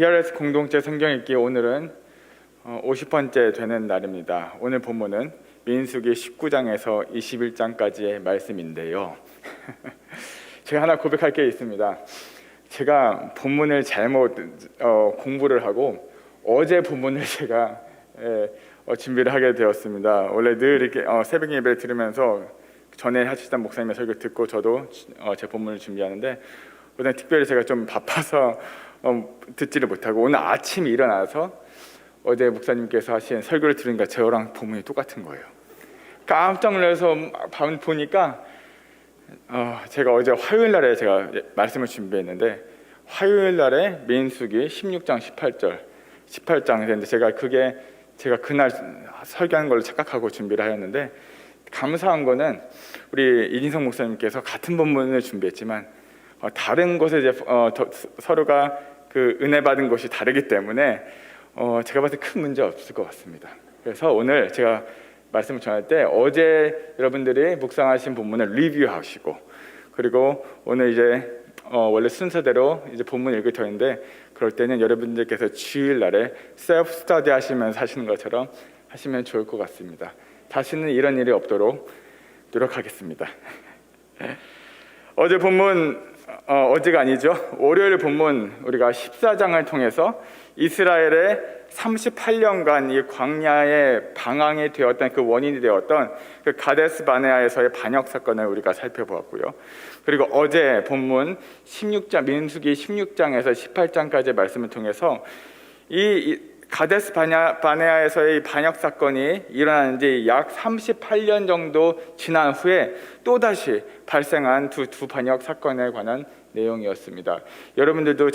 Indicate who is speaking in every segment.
Speaker 1: BRS 공동체 성경 읽기 오늘은 50번째 되는 날입니다. 오늘 본문은 민수기 19장에서 21장까지의 말씀인데요. 제가 하나 고백할 게 있습니다. 제가 본문을 잘못 공부를 하고 어제 본문을 제가 준비를 하게 되었습니다. 원래 늘 이렇게 새벽 예배를 들으면서 전에 하시던 목사님의 설교 듣고 저도 제 본문을 준비하는데 오늘 특별히 제가 좀 바빠서 듣지를 못하고 오늘 아침에 일어나서 어제 목사님께서 하신 설교를 들으니까 저랑 본문이 똑같은 거예요. 깜짝 놀라서 보니까 제가 어제 화요일 날에 제가 말씀을 준비했는데 화요일 날에 민수기 16장 18장 됐는데 제가 그날 설교하는 걸로 착각하고 준비를 하였는데 감사한 거는 우리 이진성 목사님께서 같은 본문을 준비했지만 다른 곳에 이제 서로가 그 은혜 받은 곳이 다르기 때문에 제가 봤을 때 큰 문제 없을 것 같습니다. 그래서 오늘 제가 말씀을 전할 때 어제 여러분들이 묵상하신 본문을 리뷰하시고 그리고 오늘 이제 원래 순서대로 이제 본문 읽을 터인데 그럴 때는 여러분들께서 주일날에 셀프 스터디 하시면서 하시는 것처럼 하시면 좋을 것 같습니다. 다시는 이런 일이 없도록 노력하겠습니다. 어제 본문 어제가 아니죠. 월요일 본문 우리가 14장을 통해서 이스라엘의 38년간 이 광야에 방황이 되었던 그 원인이 되었던 그 가데스 바네아에서의 반역 사건을 우리가 살펴보았고요. 그리고 어제 본문 16장 민수기 16장에서 18장까지의 말씀을 통해서 이 가데스 바네아에서의 반역 사건이 일어난 지 약 38년 정도 지난 후에 또다시 발생한 두 반역 사건에 관한 내용이었습니다. 여러분들도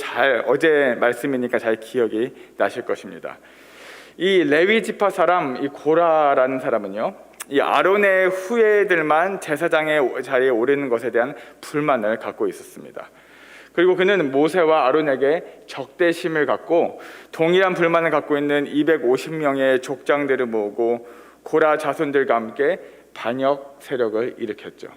Speaker 1: 어제 말씀이니까 잘 기억이 나실 것입니다. 이 레위 지파 사람 이 고라라는 사람은요, 이 아론의 후예들만 제사장의 자리에 오르는 것에 대한 불만을 갖고 있었습니다. 그리고 그는 모세와 아론에게 적대심을 갖고 동일한 불만을 갖고 있는 250명의 족장들을 모으고 고라 자손들과 함께 반역 세력을 일으켰죠.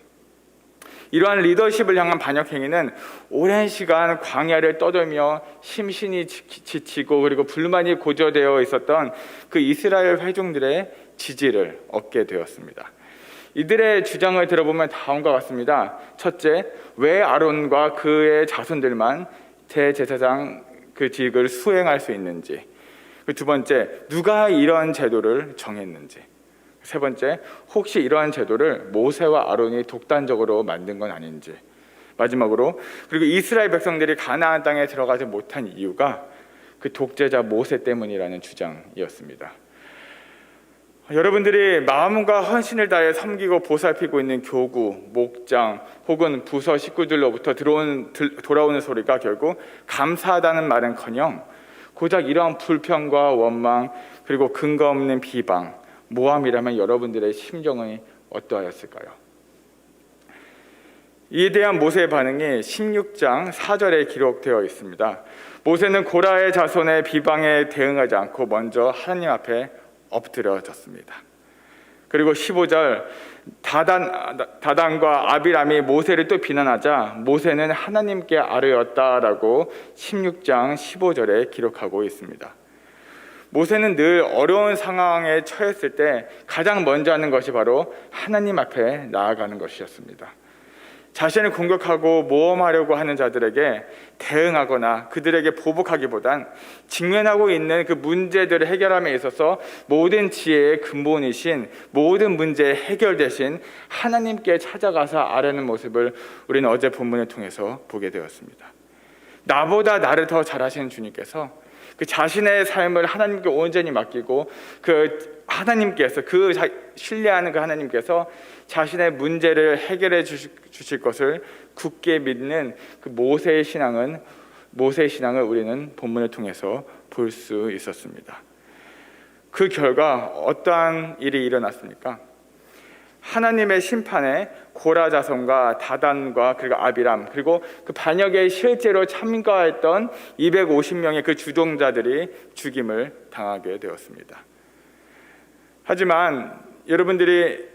Speaker 1: 이러한 리더십을 향한 반역 행위는 오랜 시간 광야를 떠돌며 심신이 지치고 그리고 불만이 고조되어 있었던 그 이스라엘 회중들의 지지를 얻게 되었습니다. 이들의 주장을 들어보면 다음과 같습니다. 첫째, 왜 아론과 그의 자손들만 대제사장 그 직을 수행할 수 있는지. 두 번째, 누가 이런 제도를 정했는지. 세 번째, 혹시 이러한 제도를 모세와 아론이 독단적으로 만든 건 아닌지. 마지막으로, 그리고 이스라엘 백성들이 가나안 땅에 들어가지 못한 이유가 그 독재자 모세 때문이라는 주장이었습니다. 여러분들이 마음과 헌신을 다해 섬기고 보살피고 있는 교구, 목장 혹은 부서 식구들로부터 돌아오는 소리가 결국 감사하다는 말은커녕 고작 이러한 불평과 원망 그리고 근거 없는 비방, 모함이라면 여러분들의 심정이 어떠하였을까요? 이에 대한 모세의 반응이 16장 4절에 기록되어 있습니다. 모세는 고라의 자손의 비방에 대응하지 않고 먼저 하나님 앞에 엎드려졌습니다. 그리고 15절 다단과 아비람이 모세를 또 비난하자 모세는 하나님께 아뢰었다라고 16장 15절에 기록하고 있습니다. 모세는 늘 어려운 상황에 처했을 때 가장 먼저 하는 것이 바로 하나님 앞에 나아가는 것이었습니다. 자신을 공격하고 모험하려고 하는 자들에게 대응하거나 그들에게 보복하기보단 직면하고 있는 그 문제들을 해결함에 있어서 모든 지혜의 근본이신 모든 문제의 해결 대신 하나님께 찾아가서 아뢰는 모습을 우리는 어제 본문을 통해서 보게 되었습니다. 나보다 나를 더 잘하시는 주님께서 그 자신의 삶을 하나님께 온전히 맡기고 그 하나님께서 신뢰하는 그 하나님께서 자신의 문제를 해결해 주실 것을 굳게 믿는 그 모세의 신앙을 우리는 본문을 통해서 볼 수 있었습니다. 그 결과 어떠한 일이 일어났습니까? 하나님의 심판에 고라 자손과 다단과 그리고 아비람 그리고 그 반역에 실제로 참가했던 250명의 그 주동자들이 죽임을 당하게 되었습니다. 하지만 여러분들이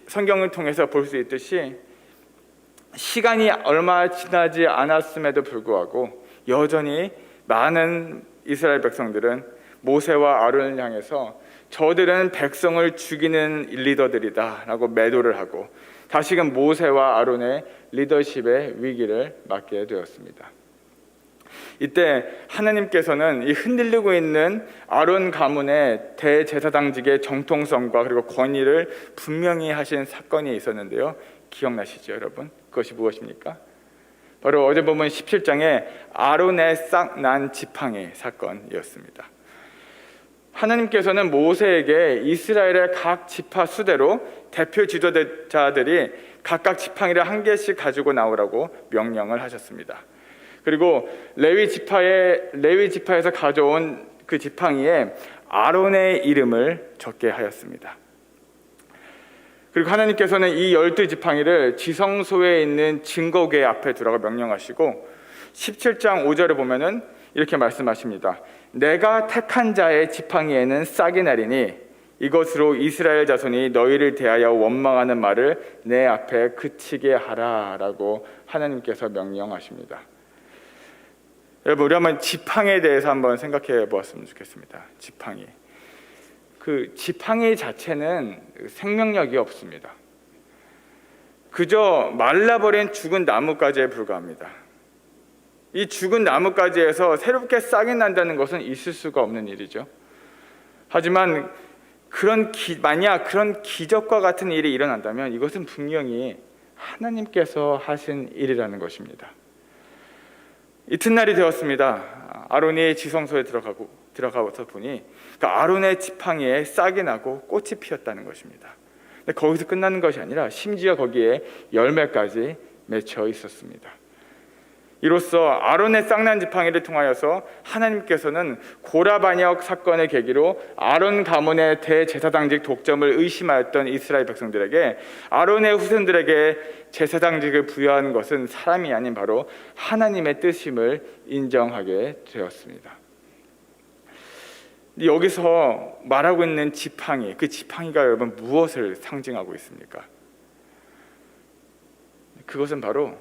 Speaker 1: 성경을 통해서 볼 수 있듯이 시간이 얼마 지나지 않았음에도 불구하고 여전히 많은 이스라엘 백성들은 모세와 아론을 향해서 저들은 백성을 죽이는 리더들이다 라고 매도를 하고 다시금 모세와 아론의 리더십의 위기를 맞게 되었습니다. 이때 하나님께서는 이 흔들리고 있는 아론 가문의 대제사장직의 정통성과 그리고 권위를 분명히 하신 사건이 있었는데요. 기억나시죠, 여러분? 그것이 무엇입니까? 바로 어제 보면 17장에 아론의 싹 난 지팡이 사건이었습니다. 하나님께서는 모세에게 이스라엘의 각 지파 수대로 대표 지도자들이 각각 지팡이를 한 개씩 가지고 나오라고 명령을 하셨습니다. 그리고 레위 지파에서 가져온 그 지팡이에 아론의 이름을 적게 하였습니다. 그리고 하나님께서는 이 12지팡이를 지성소에 있는 증거궤 앞에 두라고 명령하시고 17장 5절에 보면은 이렇게 말씀하십니다. 내가 택한 자의 지팡이에는 싹이 나리니 이것으로 이스라엘 자손이 너희를 대하여 원망하는 말을 내 앞에 그치게 하라 라고 하나님께서 명령하십니다. 여러분, 우리 한번 지팡이에 대해서 한번 생각해 보았으면 좋겠습니다. 지팡이. 그 지팡이 자체는 생명력이 없습니다. 그저 말라버린 죽은 나뭇가지에 불과합니다. 이 죽은 나뭇가지에서 새롭게 싹이 난다는 것은 있을 수가 없는 일이죠. 하지만 만약 그런 기적과 같은 일이 일어난다면 이것은 분명히 하나님께서 하신 일이라는 것입니다. 이튿날이 되었습니다. 아론이 지성소에 들어가서 보니 그 아론의 지팡이에 싹이 나고 꽃이 피었다는 것입니다. 근데 거기서 끝나는 것이 아니라 심지어 거기에 열매까지 맺혀 있었습니다. 이로써 아론의 싹난 지팡이를 통하여서 하나님께서는 고라반역 사건의 계기로 아론 가문의 대제사장직 독점을 의심하였던 이스라엘 백성들에게 아론의 후손들에게 제사장직을 부여하는 것은 사람이 아닌 바로 하나님의 뜻임을 인정하게 되었습니다. 여기서 말하고 있는 지팡이, 그 지팡이가 여러분 무엇을 상징하고 있습니까? 그것은 바로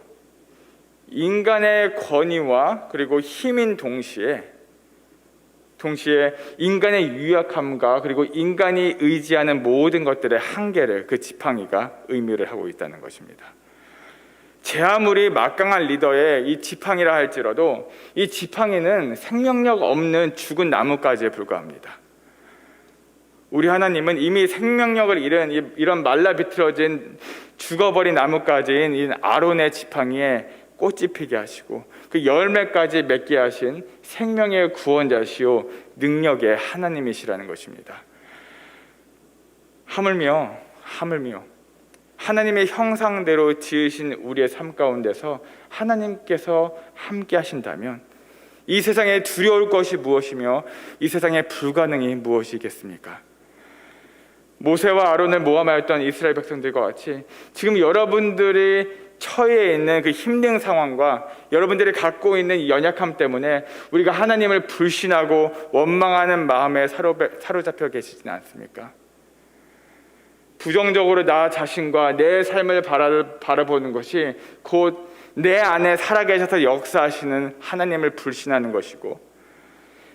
Speaker 1: 인간의 권위와 그리고 힘인 동시에 인간의 유약함과 그리고 인간이 의지하는 모든 것들의 한계를 그 지팡이가 의미를 하고 있다는 것입니다. 제 아무리 막강한 리더의 이 지팡이라 할지라도 이 지팡이는 생명력 없는 죽은 나뭇가지에 불과합니다. 우리 하나님은 이미 생명력을 잃은 이런 말라비틀어진 죽어버린 나뭇가지인 이 아론의 지팡이에 꽃이 피게 하시고 그 열매까지 맺게 하신 생명의 구원자시오 능력의 하나님이시라는 것입니다. 하물며 하나님의 형상대로 지으신 우리의 삶 가운데서 하나님께서 함께 하신다면 이 세상에 두려울 것이 무엇이며 이 세상에 불가능이 무엇이겠습니까? 모세와 아론을 모함하였던 이스라엘 백성들과 같이 지금 여러분들이 처해 있는 그 힘든 상황과 여러분들이 갖고 있는 연약함 때문에 우리가 하나님을 불신하고 원망하는 마음에 사로잡혀 계시지는 않습니까? 부정적으로 나 자신과 내 삶을 바라보는 것이 곧 내 안에 살아계셔서 역사하시는 하나님을 불신하는 것이고,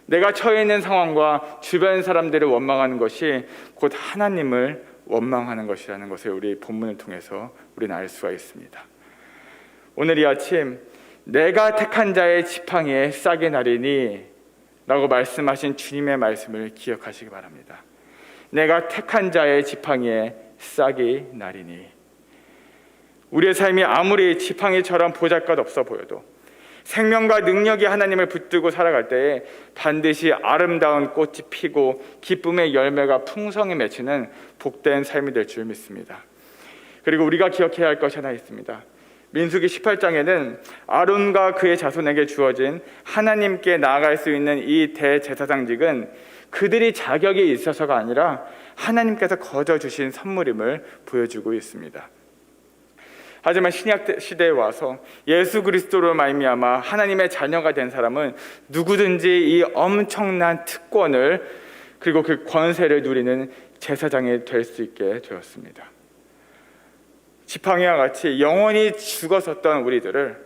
Speaker 1: 내가 처해 있는 상황과 주변 사람들을 원망하는 것이 곧 하나님을 원망하는 것이라는 것을 우리 본문을 통해서 우리는 알 수가 있습니다. 오늘 이 아침 내가 택한 자의 지팡이에 싹이 나리니 라고 말씀하신 주님의 말씀을 기억하시기 바랍니다. 내가 택한 자의 지팡이에 싹이 나리니. 우리의 삶이 아무리 지팡이처럼 보잘것없어 보여도 생명과 능력이 하나님을 붙들고 살아갈 때에 반드시 아름다운 꽃이 피고 기쁨의 열매가 풍성히 맺히는 복된 삶이 될 줄 믿습니다. 그리고 우리가 기억해야 할 것이 하나 있습니다. 민수기 18장에는 아론과 그의 자손에게 주어진 하나님께 나아갈 수 있는 이 대제사장직은 그들이 자격이 있어서가 아니라 하나님께서 거저 주신 선물임을 보여주고 있습니다. 하지만 신약 시대에 와서 예수 그리스도로 말미암아 하나님의 자녀가 된 사람은 누구든지 이 엄청난 특권을 그리고 그 권세를 누리는 제사장이 될 수 있게 되었습니다. 지팡이와 같이 영원히 죽었었던 우리들을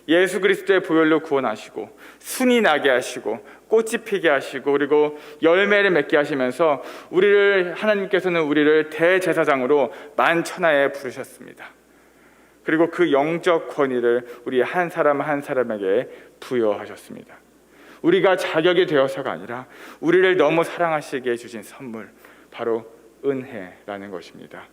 Speaker 1: 예수 그리스도의 보혈로 구원하시고 순이 나게 하시고 꽃이 피게 하시고 그리고 열매를 맺게 하시면서 하나님께서는 우리를 대제사장으로 만천하에 부르셨습니다. 그리고 그 영적 권위를 우리 한 사람 한 사람에게 부여하셨습니다. 우리가 자격이 되어서가 아니라 우리를 너무 사랑하시기에 주신 선물, 바로 은혜라는 것입니다.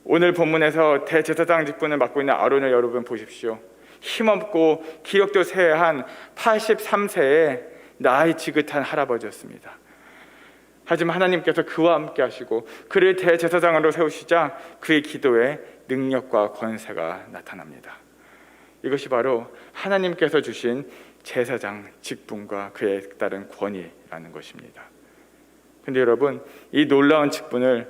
Speaker 1: 오늘 본문에서 대제사장 직분을 맡고 있는 아론을 여러분 보십시오. 힘없고 기력도 쇠한 83세의 나이 지긋한 할아버지였습니다. 하지만 하나님께서 그와 함께 하시고 그를 대제사장으로 세우시자 그의 기도에 능력과 권세가 나타납니다. 이것이 바로 하나님께서 주신 제사장 직분과 그에 따른 권위라는 것입니다. 근데 여러분, 이 놀라운 직분을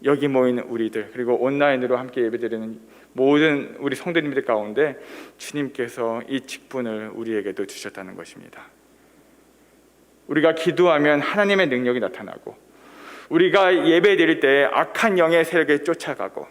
Speaker 1: 여기 모인 우리들, 그리고 온라인으로 함께 예배드리는 모든 우리 성도님들 가운데 주님께서 이 직분을 우리에게도 주셨다는 것입니다. 우리가 기도하면 하나님의 능력이 나타나고, 우리가 예배 드릴 때 악한 영의 세력에 쫓아가고,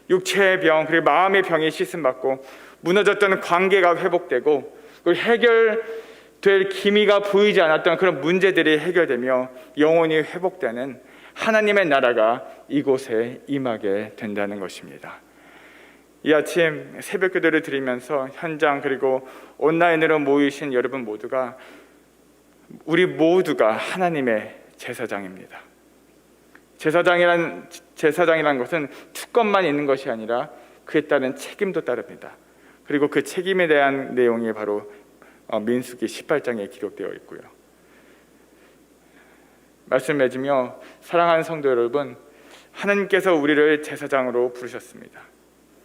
Speaker 1: 육체의 병 그리고 마음의 병이 씻음받고, 무너졌던 관계가 회복되고, 그리고 해결될 기미가 보이지 않았던 그런 문제들이 해결되며 영혼이 회복되는 하나님의 나라가 이곳에 임하게 된다는 것입니다. 이 아침 새벽 기도를 드리면서 현장 그리고 온라인으로 모이신 여러분 모두가, 우리 모두가 하나님의 제사장입니다. 제사장이란 것은 특권만 있는 것이 아니라 그에 따른 책임도 따릅니다. 그리고 그 책임에 대한 내용이 바로 민수기 18장에 기록되어 있고요. 말씀 맺으며 사랑하는 성도 여러분, 하나님께서 우리를 제사장으로 부르셨습니다.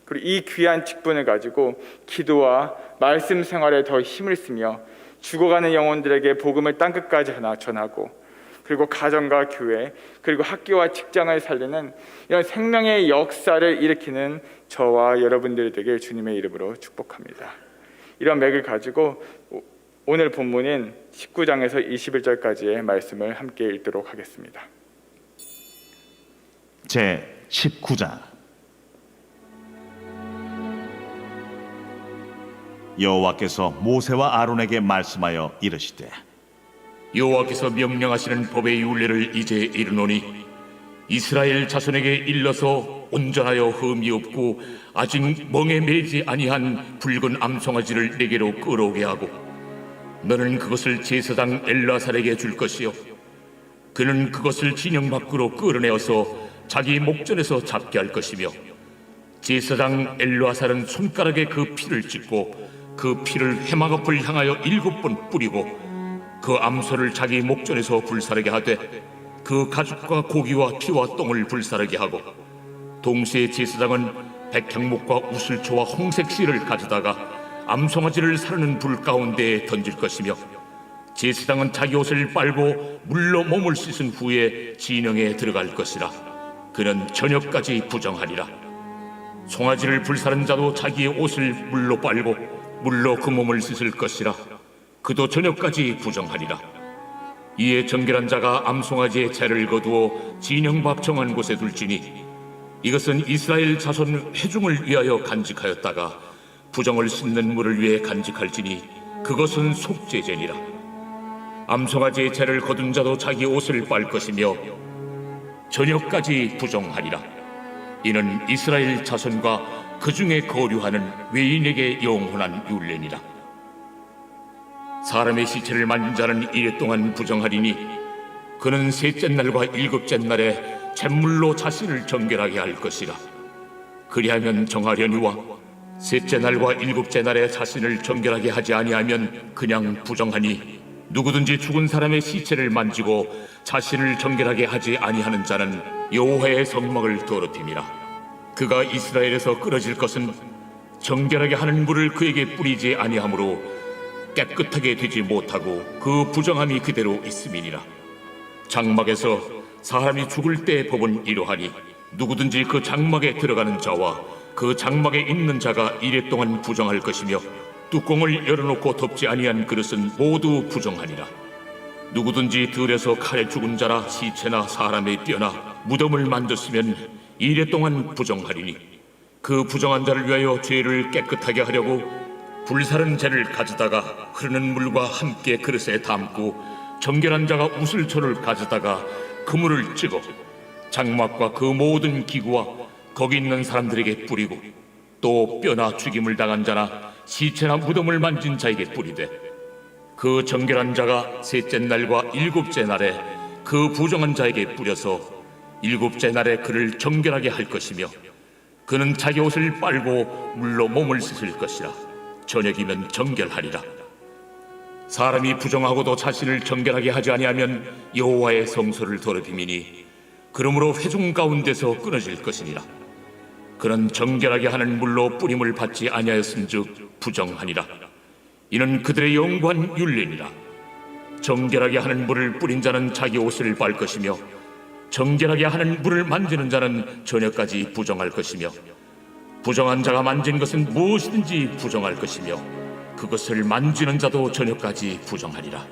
Speaker 1: 그리고 이 귀한 직분을 가지고 기도와 말씀 생활에 더 힘을 쓰며 죽어가는 영혼들에게 복음을 땅끝까지 전하고, 그리고 가정과 교회 그리고 학교와 직장을 살리는 이런 생명의 역사를 일으키는 저와 여러분들 되길 주님의 이름으로 축복합니다. 이런 맥을 가지고 오늘 본문인 19장에서 21절까지의 말씀을 함께 읽도록 하겠습니다.
Speaker 2: 제 19장. 여호와께서 모세와 아론에게 말씀하여 이르시되,
Speaker 3: 여호와께서 명령하시는 법의 율례를 이제 이르노니 이스라엘 자손에게 일러서 온전하여 흠이 없고 아직 멍에 매지 아니한 붉은 암송아지를 내게로 끌어오게 하고, 너는 그것을 제사장 엘라살에게 줄 것이요, 그는 그것을 진영 밖으로 끌어내어서 자기 목전에서 잡게 할 것이며, 제사장 엘라살은 손가락에 그 피를 찍고 그 피를 해막 앞을 향하여 7번 뿌리고 그 암소를 자기 목전에서 불사르게 하되 그 가죽과 고기와 피와 똥을 불사르게 하고, 동시에 제사장은 백향목과 우슬초와 홍색 실을 가져다가 암송아지를 사르는 불 가운데에 던질 것이며, 제사장은 자기 옷을 빨고 물로 몸을 씻은 후에 진영에 들어갈 것이라. 그는 저녁까지 부정하리라. 송아지를 불사른 자도 자기의 옷을 물로 빨고 물로 그 몸을 씻을 것이라. 그도 저녁까지 부정하리라. 이에 정결한 자가 암송아지의 채를 거두어 진영 밖 정한 곳에 둘지니, 이것은 이스라엘 자손 회중을 위하여 간직하였다가 부정을 씻는 물을 위해 간직할지니 그것은 속죄제니라. 암송아지의 채를 거둔 자도 자기 옷을 빨 것이며 저녁까지 부정하리라. 이는 이스라엘 자손과 그 중에 거류하는 외인에게 영원한 율례니라. 사람의 시체를 만진 자는 이래 동안 부정하리니, 그는 셋째 날과 일곱째 날에 잿물로 자신을 정결하게 할 것이라. 그리하면 정하려니와 셋째 날과 일곱째 날에 자신을 정결하게 하지 아니하면 그냥 부정하니, 누구든지 죽은 사람의 시체를 만지고 자신을 정결하게 하지 아니하는 자는 여호와의 성막을 더럽힘이라. 그가 이스라엘에서 끊어질 것은 정결하게 하는 물을 그에게 뿌리지 아니하므로 깨끗하게 되지 못하고 그 부정함이 그대로 있음이니라. 장막에서 사람이 죽을 때 법은 이러하니, 누구든지 그 장막에 들어가는 자와 그 장막에 있는 자가 이래 동안 부정할 것이며, 뚜껑을 열어놓고 덮지 아니한 그릇은 모두 부정하니라. 누구든지 들에서 칼에 죽은 자라 시체나 사람의 뼈나 무덤을 만졌으면 이래 동안 부정하리니, 그 부정한 자를 위하여 죄를 깨끗하게 하려고 불사른 재를 가져다가 흐르는 물과 함께 그릇에 담고 정결한 자가 우슬초를 가져다가 그물을 찍어 장막과 그 모든 기구와 거기 있는 사람들에게 뿌리고 또 뼈나 죽임을 당한 자나 시체나 무덤을 만진 자에게 뿌리되 그 정결한 자가 셋째 날과 일곱째 날에 그 부정한 자에게 뿌려서 일곱째 날에 그를 정결하게 할 것이며 그는 자기 옷을 빨고 물로 몸을 씻을 것이라 저녁이면 정결하리라. 사람이 부정하고도 자신을 정결하게 하지 아니하면 여호와의 성소를 더럽힘이니 그러므로 회중 가운데서 끊어질 것이니라. 그는 정결하게 하는 물로 뿌림을 받지 아니하였은즉 부정하니라. 이는 그들의 영관 율례니라. 정결하게 하는 물을 뿌린 자는 자기 옷을 빨 것이며 정결하게 하는 물을 만지는 자는 저녁까지 부정할 것이며 부정한 자가 만진 것은 무엇이든지 부정할 것이며 그것을 만지는 자도 저녁까지 부정하리라.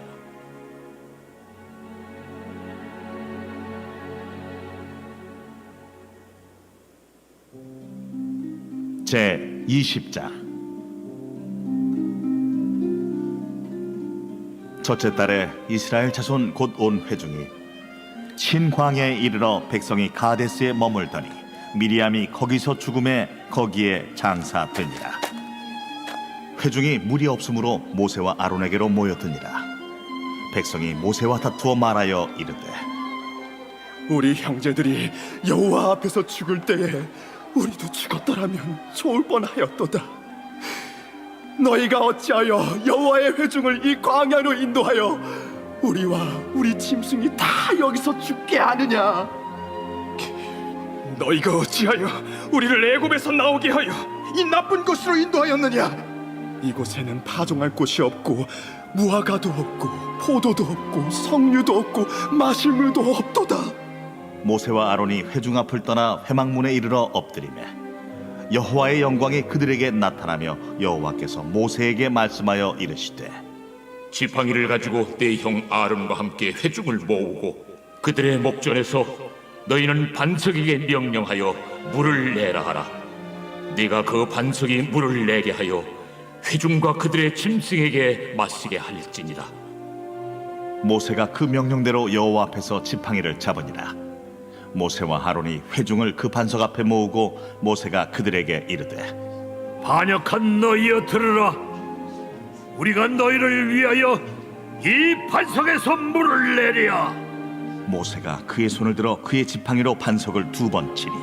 Speaker 2: 제 20장. 첫째 달에 이스라엘 자손 곧 온 회중이 신광야에 이르러 백성이 가데스에 머물더니 미리암이 거기서 죽음에 거기에 장사되니라. 회중이 물이 없으므로 모세와 아론에게로 모였더니라. 백성이 모세와 다투어 말하여 이르되
Speaker 4: 우리 형제들이 여호와 앞에서 죽을 때에 우리도 죽었더라면 좋을 뻔하였도다. 너희가 어찌하여 여호와의 회중을 이 광야로 인도하여 우리와 우리 짐승이 다 여기서 죽게 하느냐? 너희가 어찌하여 우리를 애굽에서 나오게 하여 이 나쁜 곳으로 인도하였느냐? 이곳에는 파종할 곳이 없고 무화과도 없고 포도도 없고 석류도 없고 마실 물도 없도다.
Speaker 2: 모세와 아론이 회중 앞을 떠나 회막문에 이르러 엎드리매 여호와의 영광이 그들에게 나타나며 여호와께서 모세에게 말씀하여 이르시되
Speaker 3: 지팡이를 가지고 내 형 아론과 함께 회중을 모으고 그들의 목전에서 너희는 반석에게 명령하여 물을 내라 하라. 네가 그 반석이 물을 내게 하여 회중과 그들의 짐승에게 마시게 할지니라.
Speaker 2: 모세가 그 명령대로 여호와 앞에서 지팡이를 잡으니라. 모세와 아론이 회중을 그 반석 앞에 모으고 모세가 그들에게 이르되
Speaker 5: 반역한 너희여 들으라. 우리가 너희를 위하여 이 반석에서 물을 내리야.
Speaker 2: 모세가 그의 손을 들어 그의 지팡이로 반석을 2번 치니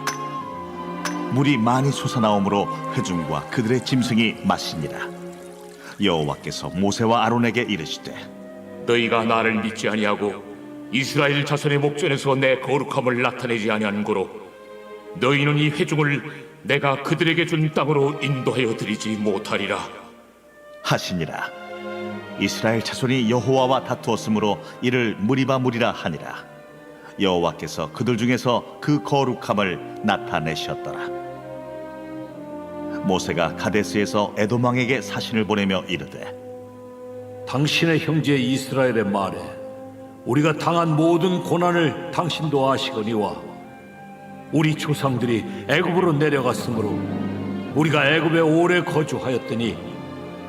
Speaker 2: 물이 많이 솟아나오므로 회중과 그들의 짐승이 마시니라. 여호와께서 모세와 아론에게 이르시되
Speaker 3: 너희가 나를 믿지 아니하고 이스라엘 자손의 목전에서 내 거룩함을 나타내지 아니한 고로 너희는 이 회중을 내가 그들에게 준 땅으로 인도하여 드리지 못하리라
Speaker 2: 하시니라. 이스라엘 자손이 여호와와 다투었으므로 이를 무리바 무리라 하니라. 여호와께서 그들 중에서 그 거룩함을 나타내셨더라. 모세가 가데스에서 에돔 왕에게 사신을 보내며 이르되
Speaker 5: 당신의 형제 이스라엘의 말에 우리가 당한 모든 고난을 당신도 아시거니와 우리 조상들이 애굽으로 내려갔으므로 우리가 애굽에 오래 거주하였더니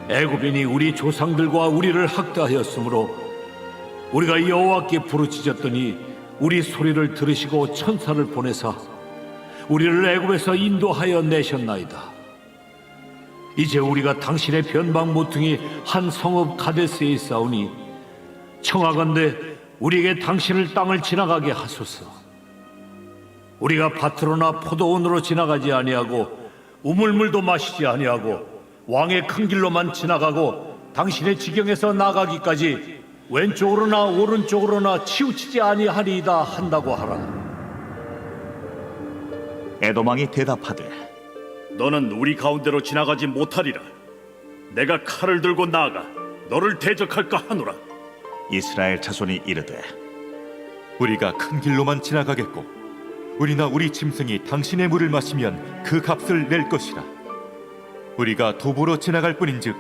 Speaker 5: 애굽인이 우리 조상들과 우리를 학대하였으므로 우리가 여호와께 부르짖었더니 우리 소리를 들으시고 천사를 보내사 우리를 애굽에서 인도하여 내셨나이다. 이제 우리가 당신의 변방 모퉁이 한 성읍 가데스에 있사오니 청하건대 우리에게 당신을 땅을 지나가게 하소서. 우리가 밭으로나 포도원으로 지나가지 아니하고 우물물도 마시지 아니하고 왕의 큰 길로만 지나가고 당신의 지경에서 나가기까지 왼쪽으로나 오른쪽으로나 치우치지 아니하리이다 한다고 하라.
Speaker 2: 에돔 왕이 대답하되
Speaker 6: 너는 우리 가운데로 지나가지 못하리라. 내가 칼을 들고 나아가 너를 대적할까 하노라.
Speaker 2: 이스라엘 자손이 이르되
Speaker 7: 우리가 큰 길로만 지나가겠고 우리나 우리 짐승이 당신의 물을 마시면 그 값을 낼 것이라. 우리가 도보로 지나갈 뿐인즉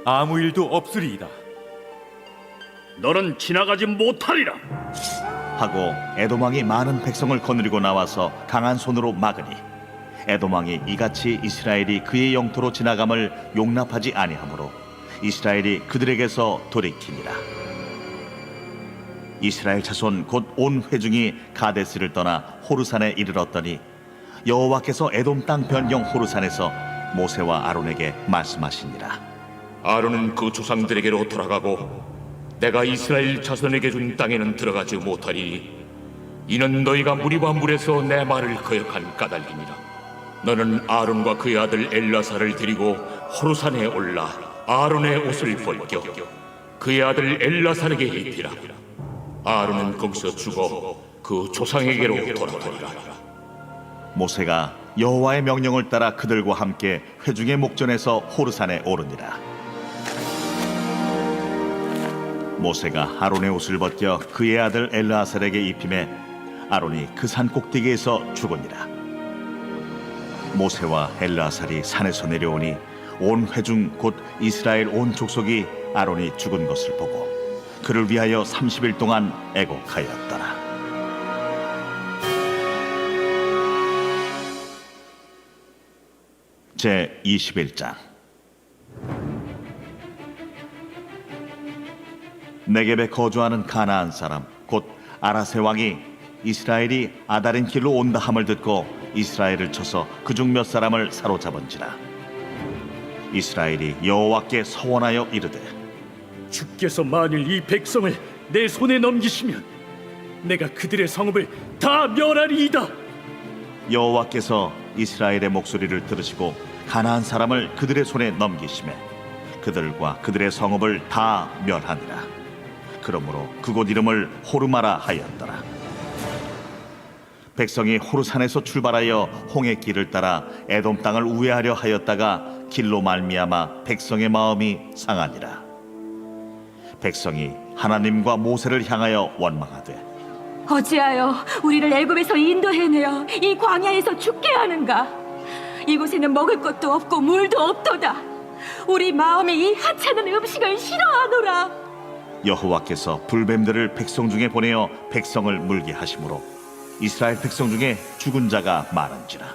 Speaker 7: 아무 일도 없으리이다.
Speaker 6: 너는 지나가지 못하리라.
Speaker 2: 하고 에돔 왕이 많은 백성을 거느리고 나와서 강한 손으로 막으니 에돔 왕이 이같이 이스라엘이 그의 영토로 지나감을 용납하지 아니하므로 이스라엘이 그들에게서 돌이키니라. 이스라엘 자손 곧 온 회중이 가데스를 떠나 호르산에 이르렀더니 여호와께서 에돔 땅 변경 호르산에서 모세와 아론에게 말씀하시니라.
Speaker 3: 아론은 그 조상들에게로 돌아가고 내가 이스라엘 자손에게 준 땅에는 들어가지 못하리니 이는 너희가 무리와 물에서 내 말을 거역한 까닭이니라. 너는 아론과 그의 아들 엘라사를 데리고 호르산에 올라 아론의 옷을 벗겨 그의 아들 엘라사에게 입히라. 아론은 거기서 죽어 그 조상에게로 돌아가리라.
Speaker 2: 모세가 여호와의 명령을 따라 그들과 함께 회중의 목전에서 호르산에 오르니라. 모세가 아론의 옷을 벗겨 그의 아들 엘르아살에게 입히매 아론이 그 산 꼭대기에서 죽으니라. 모세와 엘르아살이 산에서 내려오니 온 회중 곧 이스라엘 온 족속이 아론이 죽은 것을 보고 그를 위하여 30일 동안 애곡하였더라. 제 21장. 네겝에 거주하는 가나안 사람 곧 아라세 왕이 이스라엘이 아다린 길로 온다 함을 듣고 이스라엘을 쳐서 그중 몇 사람을 사로잡은지라. 이스라엘이 여호와께 서원하여 이르되
Speaker 4: 주께서 만일 이 백성을 내 손에 넘기시면 내가 그들의 성읍을 다 멸하리이다.
Speaker 2: 여호와께서 이스라엘의 목소리를 들으시고 가나안 사람을 그들의 손에 넘기시매 그들과 그들의 성읍을 다 멸하니라. 그러므로 그곳 이름을 호르마라 하였더라. 백성이 호르산에서 출발하여 홍해 길을 따라 에돔 땅을 우회하려 하였다가 길로 말미암아 백성의 마음이 상하니라. 백성이 하나님과 모세를 향하여 원망하되
Speaker 8: 어찌하여 우리를 애굽에서 인도해내어 이 광야에서 죽게 하는가? 이곳에는 먹을 것도 없고 물도 없도다. 우리 마음이 이 하찮은 음식을 싫어하노라.
Speaker 2: 여호와께서 불뱀들을 백성 중에 보내어 백성을 물게 하심으로 이스라엘 백성 중에 죽은 자가 많은지라.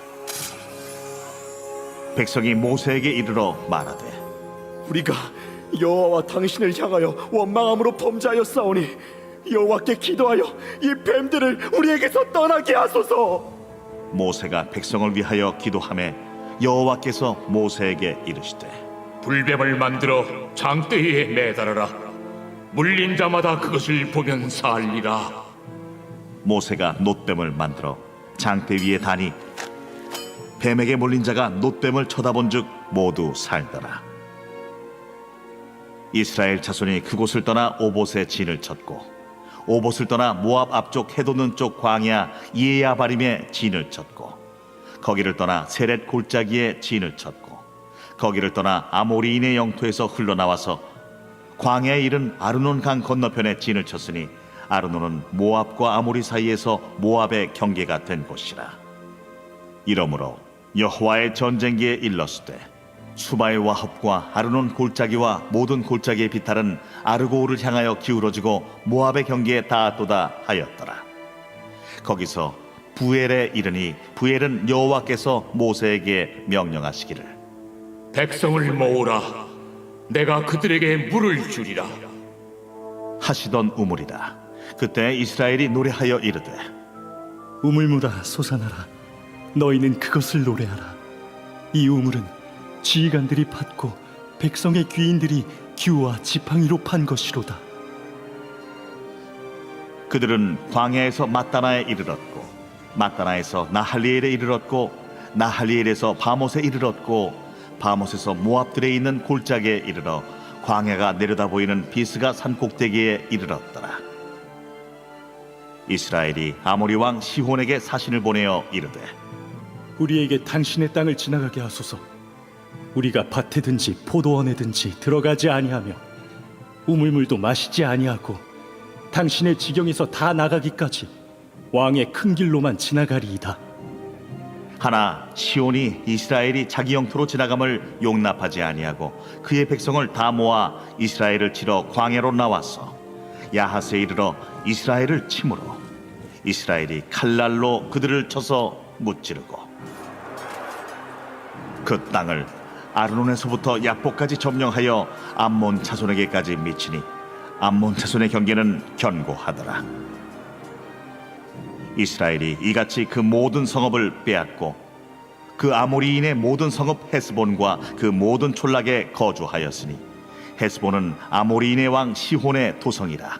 Speaker 2: 백성이 모세에게 이르러 말하되
Speaker 4: 우리가 여호와와 당신을 향하여 원망함으로 범죄하였사오니 여호와께 기도하여 이 뱀들을 우리에게서 떠나게 하소서.
Speaker 2: 모세가 백성을 위하여 기도하매 여호와께서 모세에게 이르시되
Speaker 3: 불뱀을 만들어 장대에 매달아라. 물린 자마다 그것을 보면 살리라.
Speaker 2: 모세가 놋뱀을 만들어 장대 위에 다니 뱀에게 몰린 자가 놋뱀을 쳐다본즉 모두 살더라. 이스라엘 자손이 그곳을 떠나 오봇에 진을 쳤고 오봇을 떠나 모압 앞쪽 해돋는 쪽 광야 이에야바림에 진을 쳤고 거기를 떠나 세렛 골짜기에 진을 쳤고 거기를 떠나 아모리인의 영토에서 흘러나와서 광야에 이른 아르논 강 건너편에 진을 쳤으니 아르논은 모압과 아모리 사이에서 모압의 경계가 된 곳이라. 이러므로 여호와의 전쟁기에 일렀으되 수바의 와합과 아르논 골짜기와 모든 골짜기의 비탈은 아르고우를 향하여 기울어지고 모압의 경계에 닿았도다 하였더라. 거기서 부엘에 이르니 부엘은 여호와께서 모세에게 명령하시기를
Speaker 3: 백성을 모으라. 내가 그들에게 물을 주리라.
Speaker 2: 하시던 우물이라. 그때 이스라엘이 노래하여 이르되
Speaker 4: 우물물아 솟아나라. 너희는 그것을 노래하라. 이 우물은 지휘관들이 팠고 백성의 귀인들이 규와 지팡이로 판 것이로다.
Speaker 2: 그들은 광야에서 마따나에 이르렀고 마따나에서 나할리엘에 이르렀고 나할리엘에서 바못에 이르렀고 바못에서 모압들에 있는 골짜기에 이르러 광야가 내려다 보이는 비스가 산 꼭대기에 이르렀더라. 이스라엘이 아모리 왕 시혼에게 사신을 보내어 이르되
Speaker 4: 우리에게 당신의 땅을 지나가게 하소서. 우리가 밭에든지 포도원에든지 들어가지 아니하며 우물물도 마시지 아니하고 당신의 지경에서 다 나가기까지 왕의 큰 길로만 지나가리이다.
Speaker 2: 하나 시온이 이스라엘이 자기 영토로 지나감을 용납하지 아니하고 그의 백성을 다 모아 이스라엘을 치러 광야로 나왔어 야하스에 이르러 이스라엘을 치므로 이스라엘이 칼날로 그들을 쳐서 무찌르고 그 땅을 아르논에서부터 야복까지 점령하여 암몬 자손에게까지 미치니 암몬 자손의 경계는 견고하더라. 이스라엘이 이같이 그 모든 성읍을 빼앗고 그 아모리인의 모든 성읍 헤스본과 그 모든 촌락에 거주하였으니 헤스본은 아모리인의 왕 시혼의 도성이라.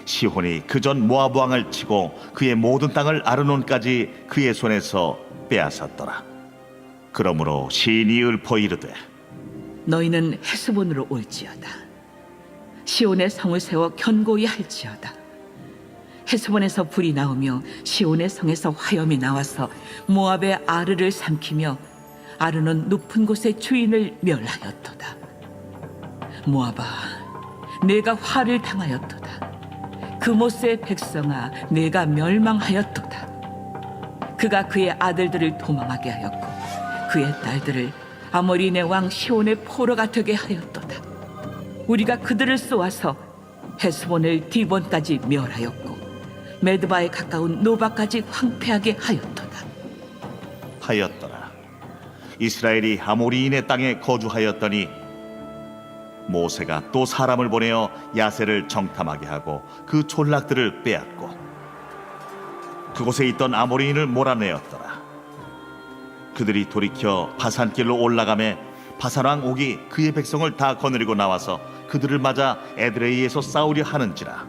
Speaker 2: 시혼이 그전 모압 왕을 치고 그의 모든 땅을 아르논까지 그의 손에서 빼앗았더라. 그러므로 시인이 읊어 이르되
Speaker 9: 너희는 헤스본으로 올지어다. 시온의 성을 세워 견고히 할지어다. 헤스본에서 불이 나오며 시온의 성에서 화염이 나와서 모압의 아르를 삼키며 아르는 높은 곳의 주인을 멸하였도다. 모압아, 내가 화를 당하였도다. 그모스의 백성아, 내가 멸망하였도다. 그가 그의 아들들을 도망하게 하였고 그의 딸들을 아모리네 왕 시온의 포로가 되게 하였도다. 우리가 그들을 쏘아서 헤스본을 디본까지 멸하였고 메드바에 가까운 노바까지 황폐하게
Speaker 2: 하였더라. 이스라엘이 아모리인의 땅에 거주하였더니 모세가 또 사람을 보내어 야세를 정탐하게 하고 그 촌락들을 빼앗고 그곳에 있던 아모리인을 몰아내었더라. 그들이 돌이켜 바산길로 올라가매 바산왕 옥이 그의 백성을 다 거느리고 나와서 그들을 맞아 에드레이에서 싸우려 하는지라.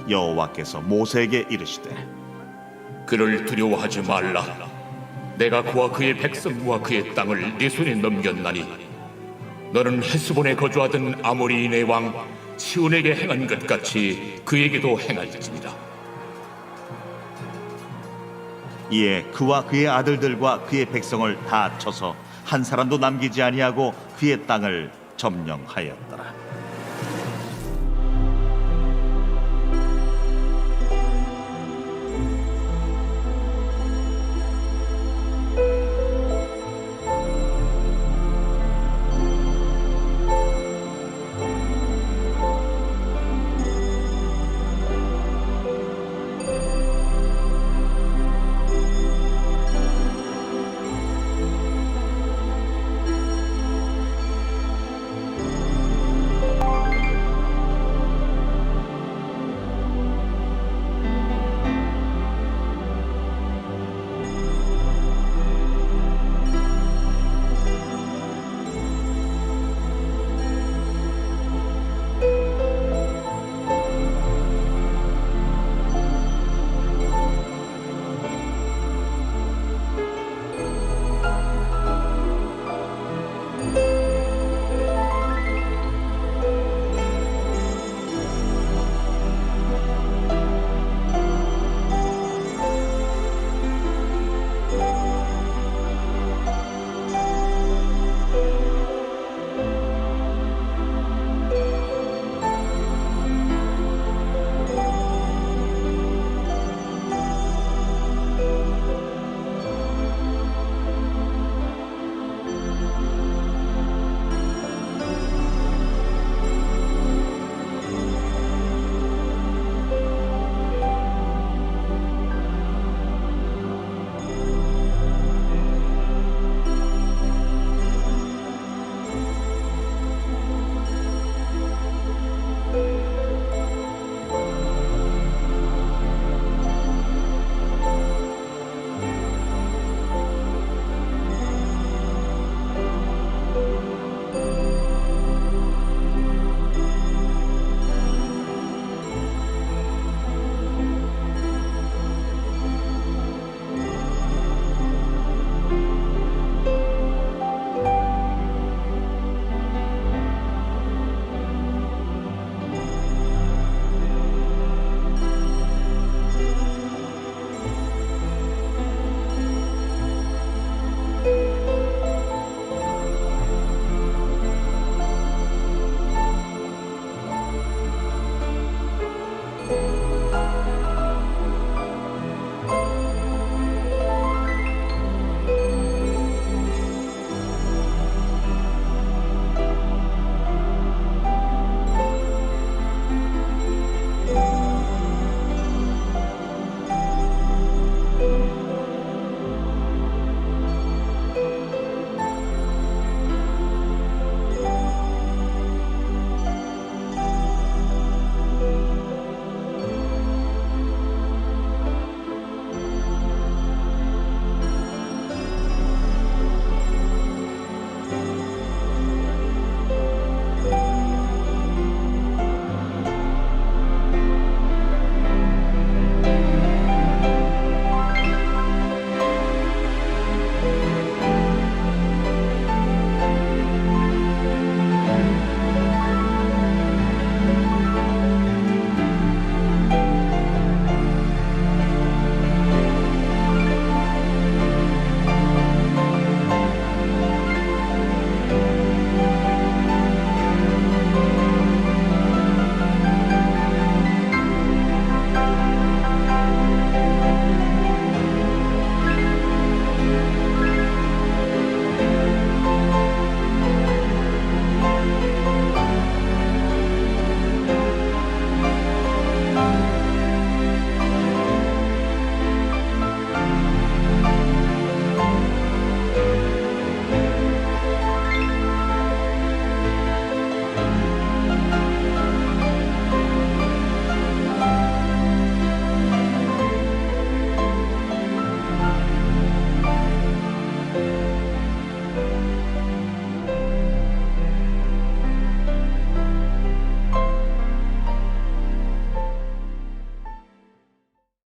Speaker 2: 여호와께서 모세에게 이르시되
Speaker 3: 그를 두려워하지 말라. 내가 그와 그의 백성과 그의 땅을 네 손에 넘겼나니 너는 헤스본에 거주하던 아모리인의 왕 시온에게 행한 것 같이 그에게도 행할지니라.
Speaker 2: 이에 그와 그의 아들들과 그의 백성을 다 쳐서 한 사람도 남기지 아니하고 그의 땅을 점령하였더라.